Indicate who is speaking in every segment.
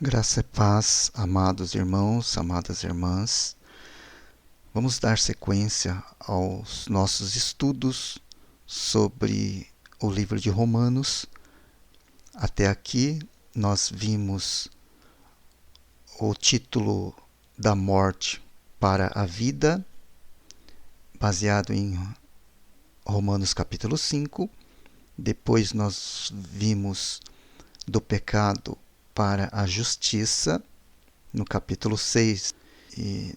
Speaker 1: Graça e paz, amados irmãos, amadas irmãs. Vamos dar sequência aos nossos estudos sobre o livro de Romanos. Até aqui nós vimos o título da morte para a vida, baseado em Romanos capítulo 5. Depois nós vimos do pecado para a justiça, no capítulo 6. E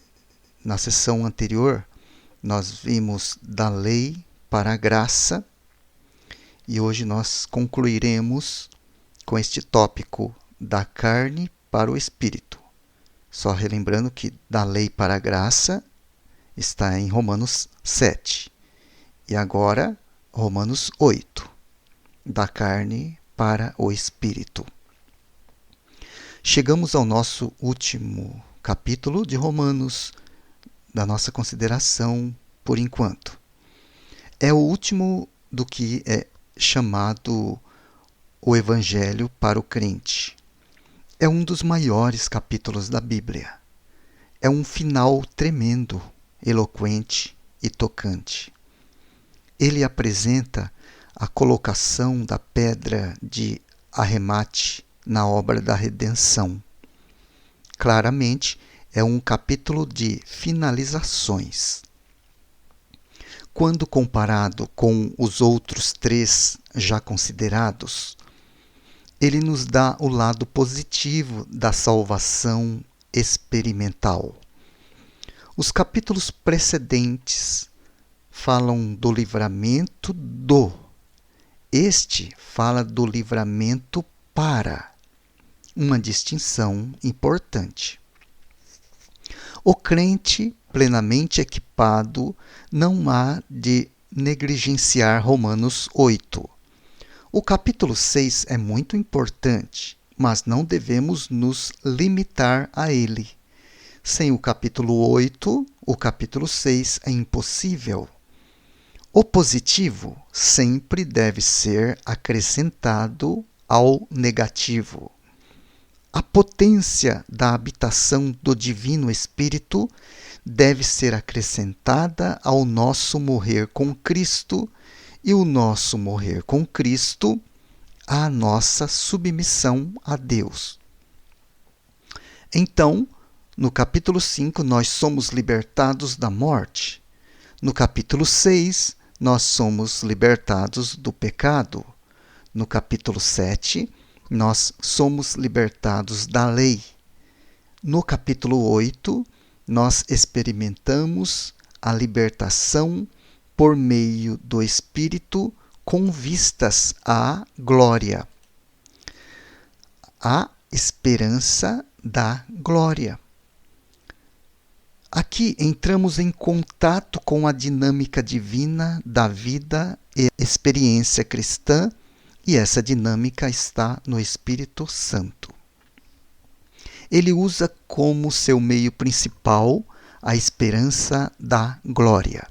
Speaker 1: na sessão anterior, nós vimos da lei para a graça. E hoje nós concluiremos com este tópico da carne para o espírito. Só relembrando que da lei para a graça está em Romanos 7. E agora, Romanos 8. Da carne para o espírito. Chegamos ao nosso último capítulo de Romanos, da nossa consideração por enquanto. É o último do que é chamado o Evangelho para o crente. É um dos maiores capítulos da Bíblia. É um final tremendo, eloquente e tocante. Ele apresenta a colocação da pedra de arremate na obra da redenção. Claramente, é um capítulo de finalizações. Quando comparado com os outros 3 já considerados, ele nos dá o lado positivo da salvação experimental. Os capítulos precedentes falam do livramento do. Este fala do livramento para. Uma distinção importante. O crente plenamente equipado não há de negligenciar Romanos 8. O capítulo 6 é muito importante, mas não devemos nos limitar a ele. Sem o capítulo 8, o capítulo 6 é impossível. O positivo sempre deve ser acrescentado ao negativo. A potência da habitação do Divino Espírito deve ser acrescentada ao nosso morrer com Cristo e o nosso morrer com Cristo à nossa submissão a Deus. Então, no capítulo 5, nós somos libertados da morte. No capítulo 6, nós somos libertados do pecado. No capítulo 7, nós somos libertados da lei. No capítulo 8, nós experimentamos a libertação por meio do Espírito com vistas à glória. A esperança da glória. Aqui entramos em contato com a dinâmica divina da vida e experiência cristã, e essa dinâmica está no Espírito Santo. Ele usa como seu meio principal a esperança da glória.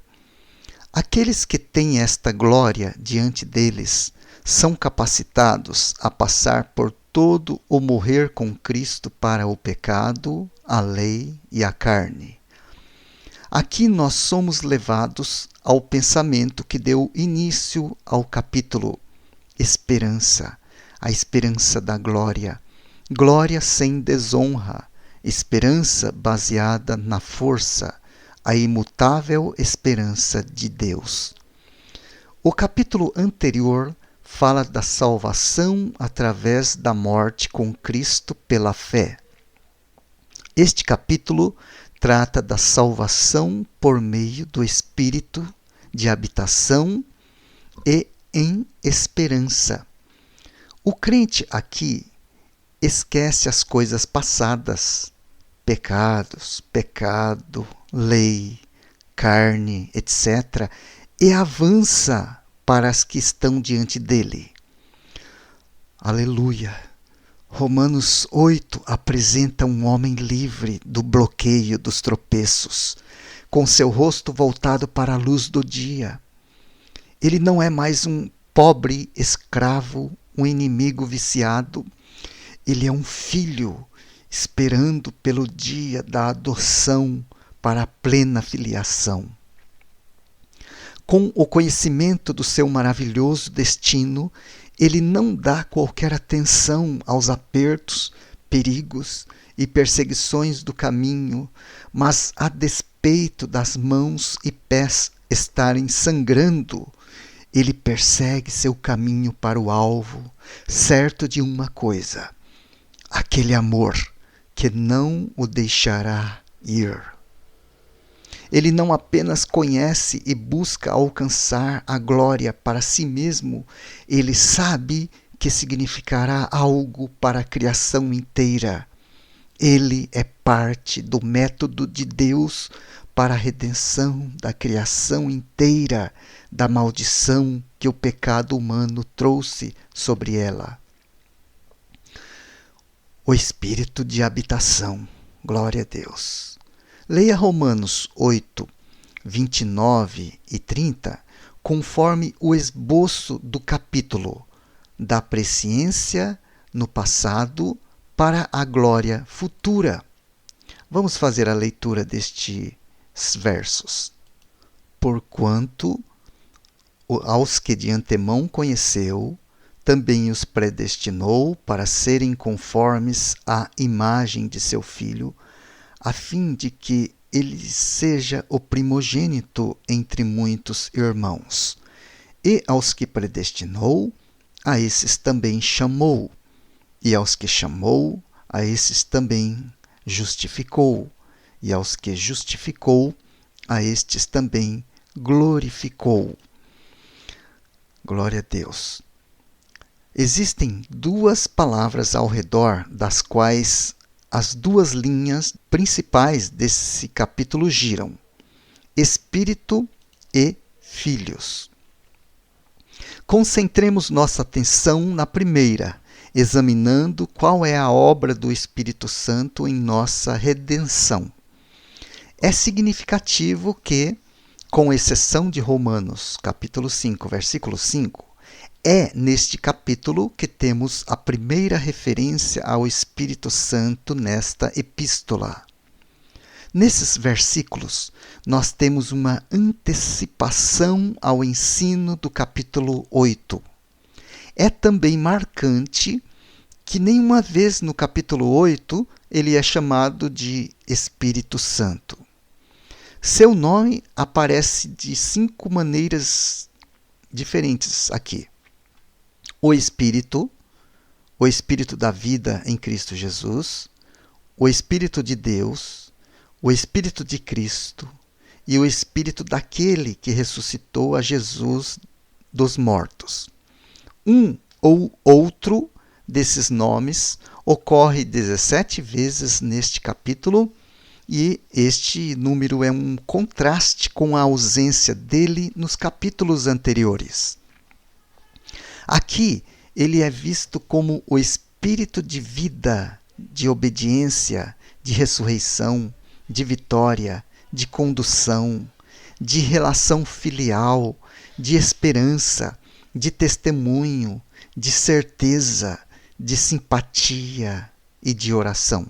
Speaker 1: Aqueles que têm esta glória diante deles são capacitados a passar por todo o morrer com Cristo para o pecado, a lei e a carne. Aqui nós somos levados ao pensamento que deu início ao capítulo esperança, a esperança da glória. Glória sem desonra, esperança baseada na força, a imutável esperança de Deus. O capítulo anterior fala da salvação através da morte com Cristo pela fé. Este capítulo trata da salvação por meio do Espírito de habitação e em esperança. O crente aqui esquece as coisas passadas, pecado, lei, carne, etc., e avança para as que estão diante dele. Aleluia! Romanos 8 apresenta um homem livre do bloqueio dos tropeços, com seu rosto voltado para a luz do dia. Ele não é mais um pobre escravo, um inimigo viciado. Ele é um filho esperando pelo dia da adoção para a plena filiação. Com o conhecimento do seu maravilhoso destino, ele não dá qualquer atenção aos apertos, perigos e perseguições do caminho, mas a despeito das mãos e pés estarem sangrando, ele persegue seu caminho para o alvo, certo de uma coisa: aquele amor que não o deixará ir. Ele não apenas conhece e busca alcançar a glória para si mesmo, ele sabe que significará algo para a criação inteira. Ele é parte do método de Deus para a redenção da criação inteira da maldição que o pecado humano trouxe sobre ela. O espírito de habitação. Glória a Deus. Leia Romanos 8, 29 e 30, conforme o esboço do capítulo da presciência no passado para a glória futura. Vamos fazer a leitura destes versos. Porquanto aos que de antemão conheceu, também os predestinou para serem conformes à imagem de seu Filho, a fim de que ele seja o primogênito entre muitos irmãos. E aos que predestinou, a esses também chamou. E aos que chamou, a esses também justificou. E aos que justificou, a estes também glorificou. Glória a Deus. Existem duas palavras ao redor das quais as duas linhas principais desse capítulo giram: Espírito e Filhos. Concentremos nossa atenção na primeira, examinando qual é a obra do Espírito Santo em nossa redenção. É significativo que, com exceção de Romanos, capítulo 5, versículo 5, é neste capítulo que temos a primeira referência ao Espírito Santo nesta epístola. Nesses versículos, nós temos uma antecipação ao ensino do capítulo 8. É também marcante que nenhuma vez no capítulo 8 ele é chamado de Espírito Santo. Seu nome aparece de 5 maneiras diferentes aqui: o Espírito da vida em Cristo Jesus, o Espírito de Deus, o Espírito de Cristo e o Espírito daquele que ressuscitou a Jesus dos mortos. Um ou outro desses nomes ocorre 17 vezes neste capítulo, e este número é um contraste com a ausência dele nos capítulos anteriores. Aqui, ele é visto como o espírito de vida, de obediência, de ressurreição, de vitória, de condução, de relação filial, de esperança, de testemunho, de certeza, de simpatia e de oração.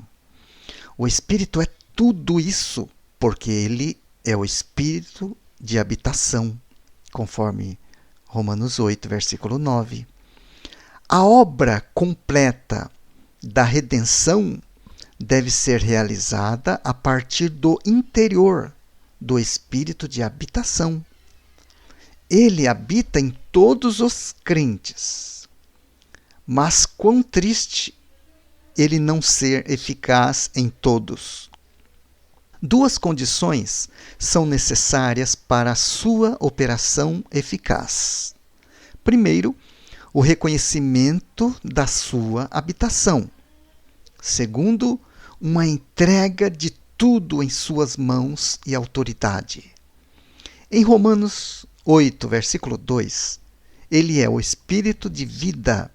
Speaker 1: O Espírito é tudo isso, porque ele é o Espírito de habitação, conforme Romanos 8, versículo 9. A obra completa da redenção deve ser realizada a partir do interior do Espírito de habitação. Ele habita em todos os crentes, mas quão triste ele não ser eficaz em todos. Duas condições são necessárias para a sua operação eficaz. Primeiro, o reconhecimento da sua habitação. Segundo, uma entrega de tudo em suas mãos e autoridade. Em Romanos 8, versículo 2, ele é o Espírito de vida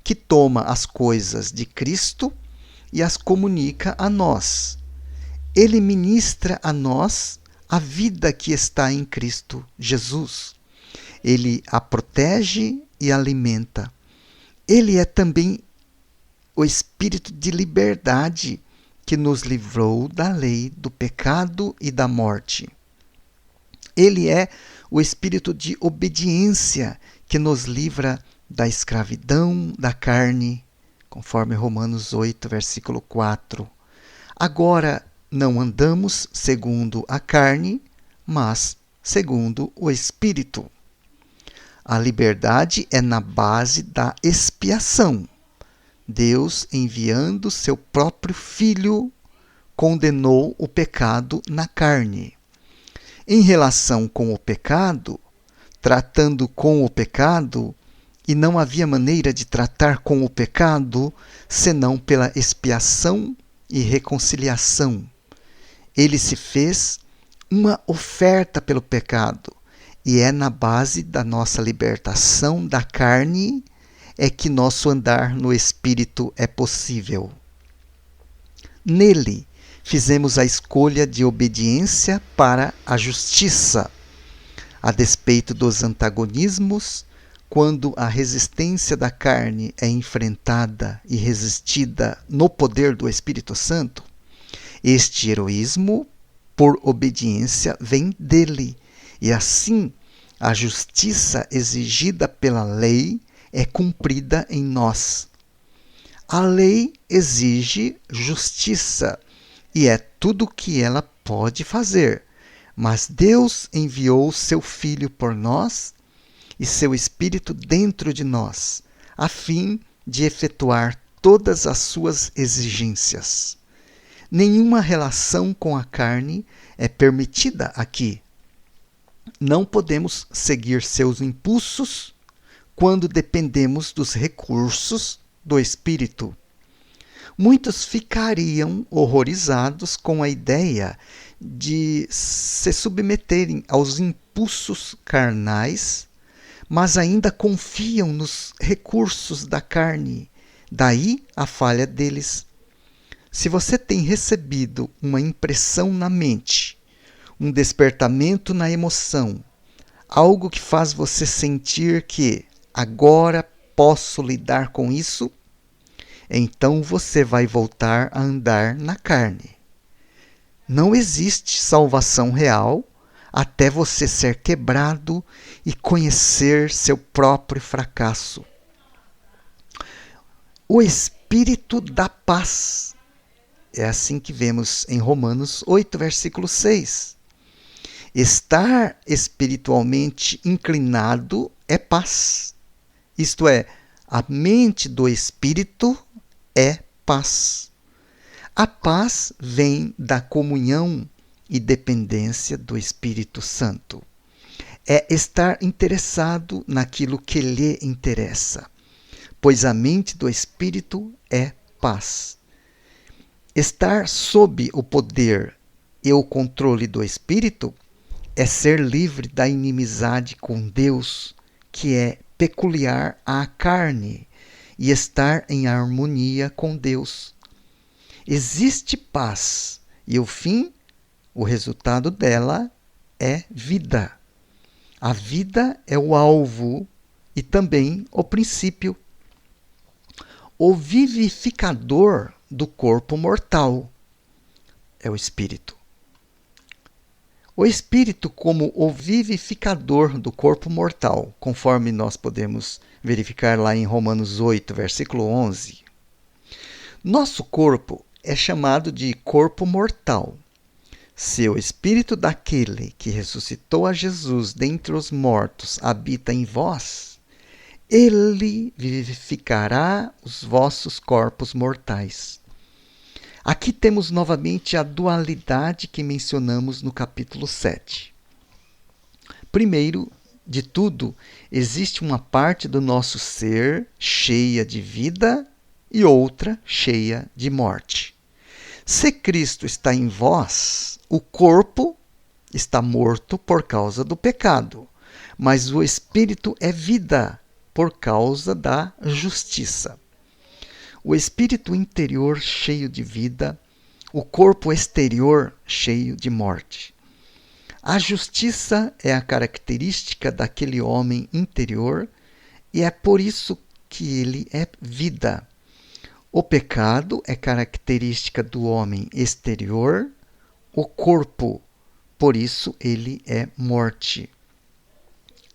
Speaker 1: que toma as coisas de Cristo e as comunica a nós. Ele ministra a nós a vida que está em Cristo Jesus. Ele a protege e alimenta. Ele é também o espírito de liberdade que nos livrou da lei do pecado e da morte. Ele é o espírito de obediência que nos livra da escravidão da carne, conforme Romanos 8, versículo 4. Agora não andamos segundo a carne, mas segundo o Espírito. A liberdade é na base da expiação. Deus, enviando seu próprio Filho, condenou o pecado na carne. Em relação com o pecado, tratando com o pecado, e não havia maneira de tratar com o pecado senão pela expiação e reconciliação. Ele se fez uma oferta pelo pecado, e é na base da nossa libertação da carne é que nosso andar no Espírito é possível. Nele, fizemos a escolha de obediência para a justiça, a despeito dos antagonismos, quando a resistência da carne é enfrentada e resistida no poder do Espírito Santo. Este heroísmo, por obediência, vem dele, e assim a justiça exigida pela lei é cumprida em nós. A lei exige justiça, e é tudo o que ela pode fazer. Mas Deus enviou seu Filho por nós e seu Espírito dentro de nós, a fim de efetuar todas as suas exigências. Nenhuma relação com a carne é permitida aqui. Não podemos seguir seus impulsos quando dependemos dos recursos do Espírito. Muitos ficariam horrorizados com a ideia de se submeterem aos impulsos carnais, mas ainda confiam nos recursos da carne. Daí a falha deles. Se você tem recebido uma impressão na mente, um despertamento na emoção, algo que faz você sentir que agora posso lidar com isso, então você vai voltar a andar na carne. Não existe salvação real até você ser quebrado e conhecer seu próprio fracasso. O Espírito da paz. É assim que vemos em Romanos 8, versículo 6. Estar espiritualmente inclinado é paz. Isto é, a mente do Espírito é paz. A paz vem da comunhão e dependência do Espírito Santo. É estar interessado naquilo que lhe interessa, pois a mente do Espírito é paz. Estar sob o poder e o controle do Espírito é ser livre da inimizade com Deus, que é peculiar à carne, e estar em harmonia com Deus. Existe paz, e o fim, o resultado dela, é vida. A vida é o alvo e também o princípio. O vivificador do corpo mortal é o Espírito. O Espírito como o vivificador do corpo mortal, conforme nós podemos verificar lá em Romanos 8, versículo 11. Nosso corpo é chamado de corpo mortal. Se o Espírito daquele que ressuscitou a Jesus dentre os mortos habita em vós, ele vivificará os vossos corpos mortais. Aqui temos novamente a dualidade que mencionamos no capítulo 7. Primeiro de tudo, existe uma parte do nosso ser cheia de vida e outra cheia de morte. Se Cristo está em vós, o corpo está morto por causa do pecado, mas o Espírito é vida por causa da justiça. O espírito interior cheio de vida, o corpo exterior cheio de morte. A justiça é a característica daquele homem interior e é por isso que ele é vida. O pecado é característica do homem exterior, o corpo, por isso ele é morte.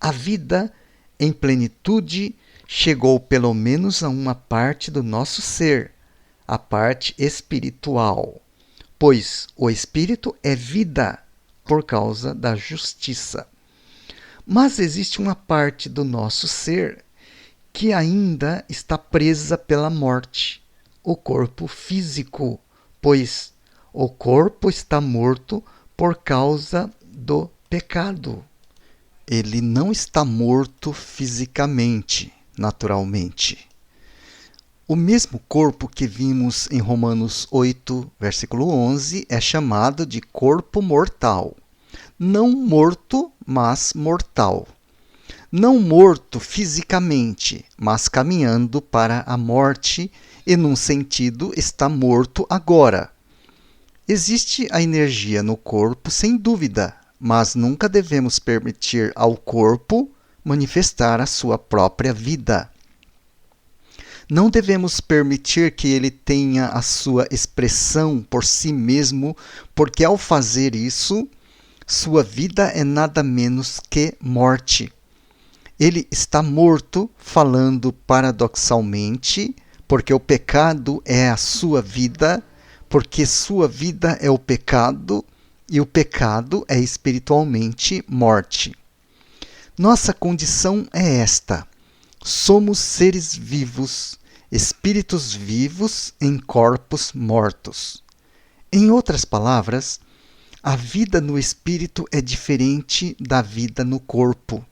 Speaker 1: A vida em plenitude chegou pelo menos a uma parte do nosso ser, a parte espiritual, pois o espírito é vida por causa da justiça. Mas existe uma parte do nosso ser que ainda está presa pela morte, o corpo físico, pois o corpo está morto por causa do pecado. Ele não está morto fisicamente, naturalmente. O mesmo corpo que vimos em Romanos 8, versículo 11, é chamado de corpo mortal. Não morto, mas mortal. Não morto fisicamente, mas caminhando para a morte e, num sentido, está morto agora. Existe a energia no corpo, sem dúvida, mas nunca devemos permitir ao corpo manifestar a sua própria vida. Não devemos permitir que ele tenha a sua expressão por si mesmo, porque ao fazer isso, sua vida é nada menos que morte. Ele está morto, falando paradoxalmente, porque o pecado é a sua vida, porque sua vida é o pecado, e o pecado é espiritualmente morte. Nossa condição é esta: somos seres vivos, espíritos vivos em corpos mortos. Em outras palavras, a vida no espírito é diferente da vida no corpo.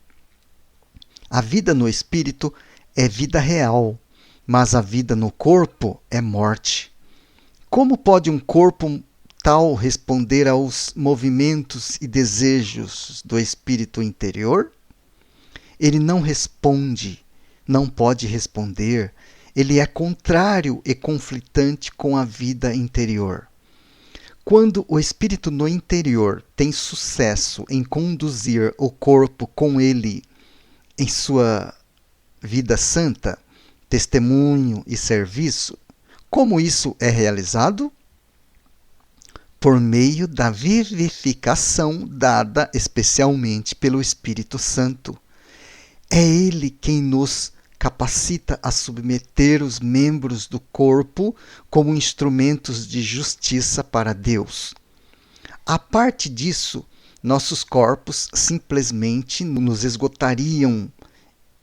Speaker 1: A vida no espírito é vida real, mas a vida no corpo é morte. Como pode um corpo tal responder aos movimentos e desejos do espírito interior? Ele não responde, não pode responder. Ele é contrário e conflitante com a vida interior. Quando o espírito no interior tem sucesso em conduzir o corpo com ele em sua vida santa, testemunho e serviço, como isso é realizado? Por meio da vivificação dada especialmente pelo Espírito Santo. É Ele quem nos capacita a submeter os membros do corpo como instrumentos de justiça para Deus. A parte disso, nossos corpos simplesmente nos esgotariam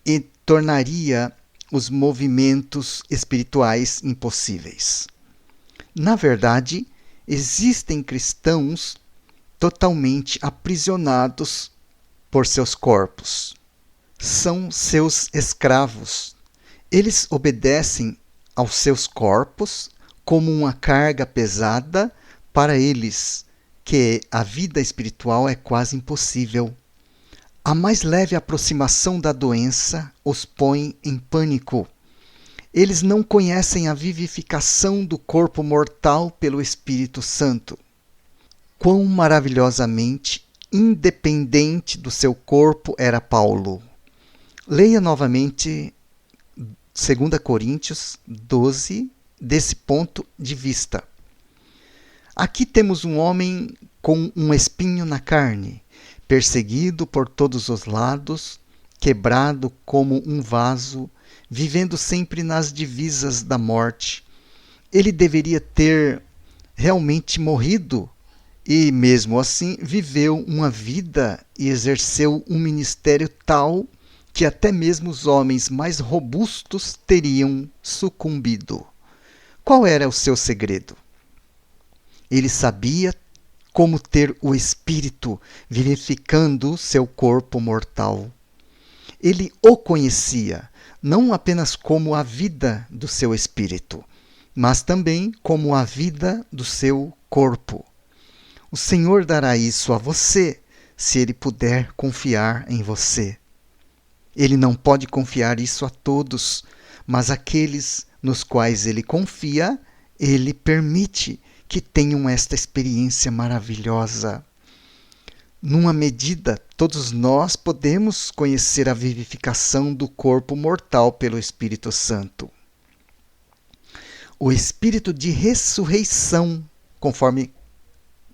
Speaker 1: e tornaria os movimentos espirituais impossíveis. Na verdade, existem cristãos totalmente aprisionados por seus corpos. São seus escravos. Eles obedecem aos seus corpos como uma carga pesada para eles, que a vida espiritual é quase impossível. A mais leve aproximação da doença os põe em pânico. Eles não conhecem a vivificação do corpo mortal pelo Espírito Santo. Quão maravilhosamente independente do seu corpo era Paulo. Leia novamente 2 Coríntios 12, desse ponto de vista. Aqui temos um homem com um espinho na carne, perseguido por todos os lados, quebrado como um vaso, vivendo sempre nas divisas da morte. Ele deveria ter realmente morrido e, mesmo assim, viveu uma vida e exerceu um ministério tal que até mesmo os homens mais robustos teriam sucumbido. Qual era o seu segredo? Ele sabia como ter o espírito vivificando seu corpo mortal. Ele o conhecia, não apenas como a vida do seu espírito, mas também como a vida do seu corpo. O Senhor dará isso a você, se Ele puder confiar em você. Ele não pode confiar isso a todos, mas aqueles nos quais Ele confia, Ele permite que tenham esta experiência maravilhosa. Numa medida, todos nós podemos conhecer a vivificação do corpo mortal pelo Espírito Santo. O espírito de ressurreição, conforme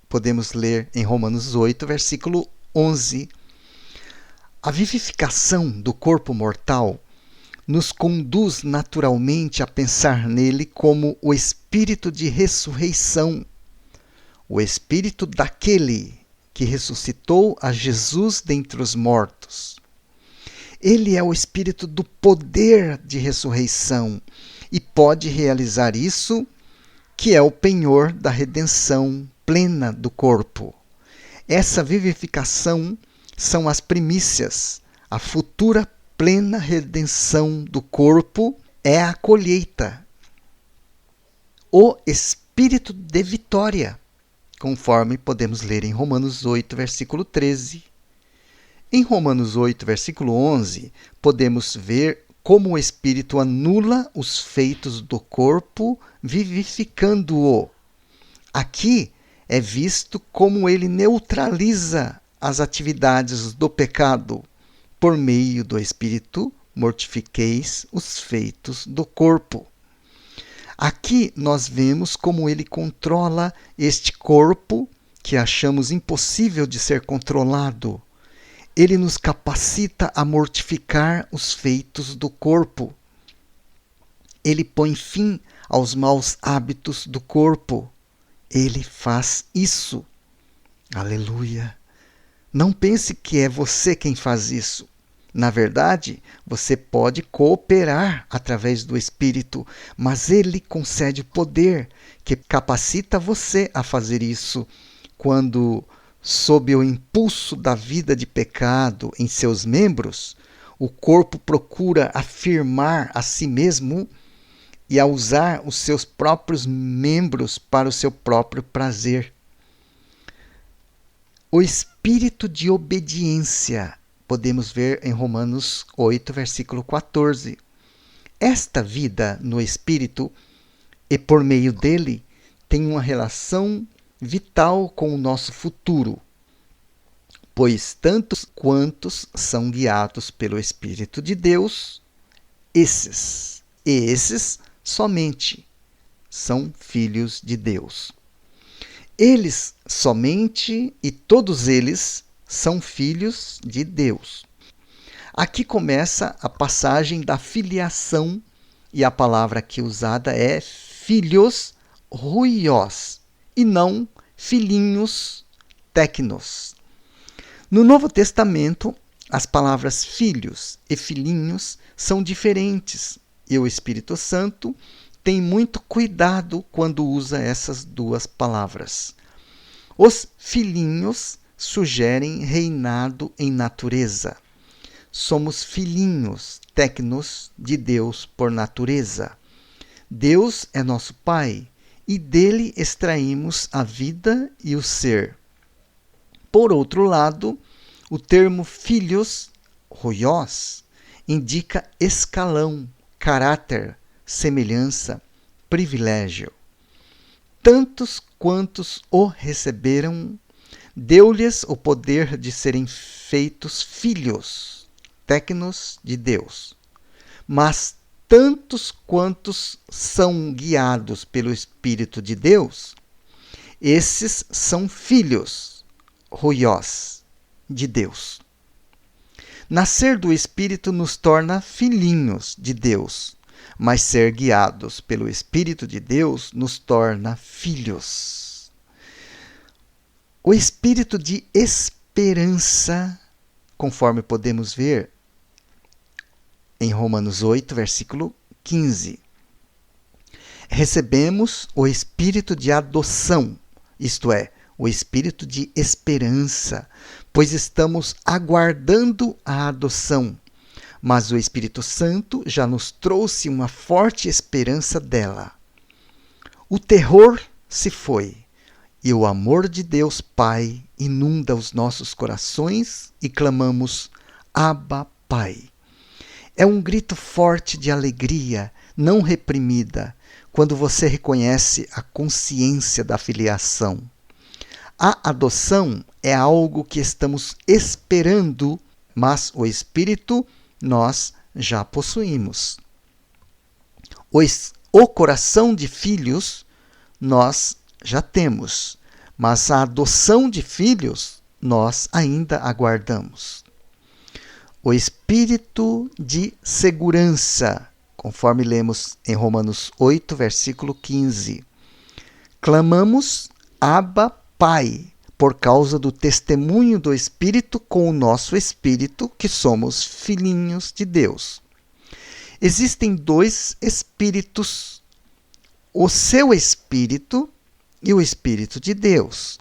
Speaker 1: podemos ler em Romanos 8, versículo 11. A vivificação do corpo mortal nos conduz naturalmente a pensar nele como o espírito de ressurreição, o espírito daquele que ressuscitou a Jesus dentre os mortos. Ele é o espírito do poder de ressurreição e pode realizar isso, que é o penhor da redenção plena do corpo. Essa vivificação são as primícias. A futura plena redenção do corpo é a colheita. O espírito de vitória, conforme podemos ler em Romanos 8, versículo 13. Em Romanos 8, versículo 11, podemos ver como o Espírito anula os feitos do corpo, vivificando-o. Aqui é visto como ele neutraliza as atividades do pecado. Por meio do Espírito, mortifiqueis os feitos do corpo. Aqui nós vemos como ele controla este corpo que achamos impossível de ser controlado. Ele nos capacita a mortificar os feitos do corpo. Ele põe fim aos maus hábitos do corpo. Ele faz isso. Aleluia! Não pense que é você quem faz isso. Na verdade, você pode cooperar através do Espírito, mas ele concede poder que capacita você a fazer isso quando, sob o impulso da vida de pecado em seus membros, o corpo procura afirmar a si mesmo e a usar os seus próprios membros para o seu próprio prazer. O espírito de obediência, podemos ver em Romanos 8, versículo 14. Esta vida no espírito, e por meio dele, tem uma relação vital com o nosso futuro, pois tantos quantos são guiados pelo Espírito de Deus, esses somente são filhos de Deus. Eles somente e todos eles são filhos de Deus. Aqui começa a passagem da filiação e a palavra aqui usada é filhos ruios e não filhinhos tecnos. No Novo Testamento, as palavras filhos e filhinhos são diferentes e o Espírito Santo tem muito cuidado quando usa essas duas palavras. Os filhinhos sugerem reinado em natureza. Somos filhinhos tecnos de Deus por natureza. Deus é nosso Pai e dele extraímos a vida e o ser. Por outro lado, o termo filhos, ruios, indica escalão, caráter, semelhança, privilégio. Tantos quantos o receberam, deu-lhes o poder de serem feitos filhos, tecnos de Deus. Mas tantos quantos são guiados pelo Espírito de Deus, esses são filhos, ruios, de Deus. Nascer do Espírito nos torna filhinhos de Deus, mas ser guiados pelo Espírito de Deus nos torna filhos. O espírito de esperança, conforme podemos ver em Romanos 8, versículo 15. Recebemos o espírito de adoção, isto é, o espírito de esperança, pois estamos aguardando a adoção. Mas o Espírito Santo já nos trouxe uma forte esperança dela. O terror se foi e o amor de Deus Pai inunda os nossos corações e clamamos: Abba, Pai. É um grito forte de alegria, não reprimida, quando você reconhece a consciência da filiação. A adoção é algo que estamos esperando, mas o Espírito nós já possuímos. O coração de filhos nós já temos, mas a adoção de filhos nós ainda aguardamos. O espírito de segurança, conforme lemos em Romanos 8, versículo 15. Clamamos, Abba, Pai, por causa do testemunho do Espírito com o nosso espírito, que somos filhinhos de Deus. Existem dois espíritos, o seu espírito e o Espírito de Deus.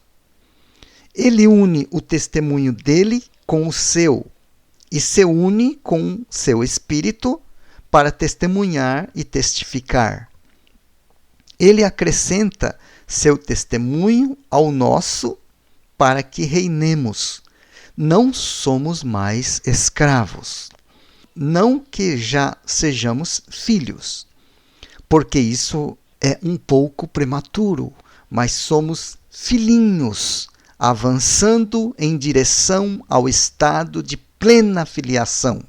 Speaker 1: Ele une o testemunho dele com o seu e se une com seu espírito para testemunhar e testificar. Ele acrescenta seu testemunho ao nosso para que reinemos. Não somos mais escravos. Não que já sejamos filhos, porque isso é um pouco prematuro, mas somos filhinhos, avançando em direção ao estado de plena filiação.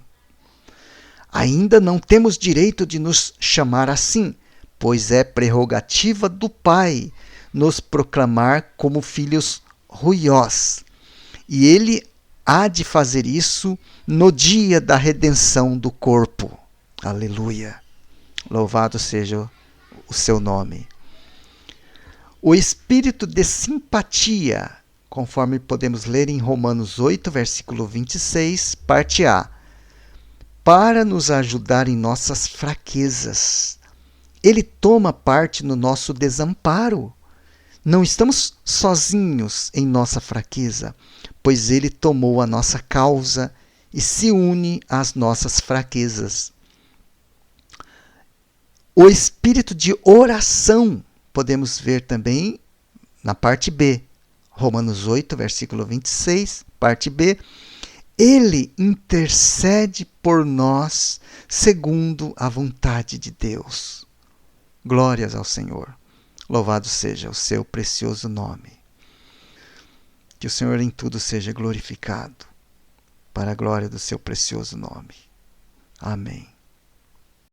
Speaker 1: Ainda não temos direito de nos chamar assim, pois é prerrogativa do Pai nos proclamar como filhos ruiós. E Ele há de fazer isso no dia da redenção do corpo. Aleluia! Louvado seja o seu nome. O espírito de simpatia, conforme podemos ler em Romanos 8, versículo 26, parte A, para nos ajudar em nossas fraquezas. Ele toma parte no nosso desamparo. Não estamos sozinhos em nossa fraqueza, pois Ele tomou a nossa causa e se une às nossas fraquezas. O espírito de oração, podemos ver também na parte B, Romanos 8, versículo 26, parte B. Ele intercede por nós segundo a vontade de Deus. Glórias ao Senhor. Louvado seja o seu precioso nome. Que o Senhor em tudo seja glorificado, para a glória do seu precioso nome. Amém.